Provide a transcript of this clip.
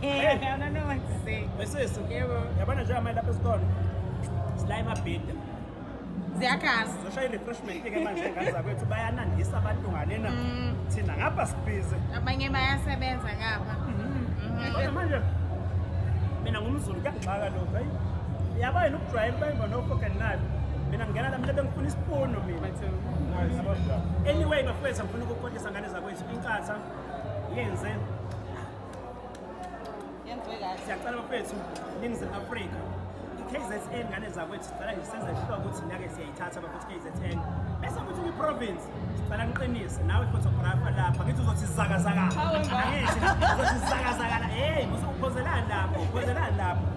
I don't know what to say. Besisi, Yebo. yabona nje amanye lapha esikole. Sila emabhida. Ziyakhaza. Zoshaya refreshment ke manje ngane zakwethu bayanandisa abantu ngalena. Thina ngapha sibhizi. Abanye bayasebenza ngapha. Kodwa manje mina ngumZulu kuyangixaka lokho, hayi. Yaba yini ukudrive bayimba no fork and knife. Mina ngena la mina bengifuna isipunu mina. Anyway bafethu ngifuna ukuqondisa ngane zakwethu inkatha yenze siyacala bafethu Ningizimu Afrika i-KZN ngane zakwethu sicala nje senze sure ukuthi nake siyayithatha bafethu KZN bese kuthi kwi-province sicala ngiqinise nawe photographer lapha ngithi uzothi zaka angithi uzothi zaka hey uzophozelana lapho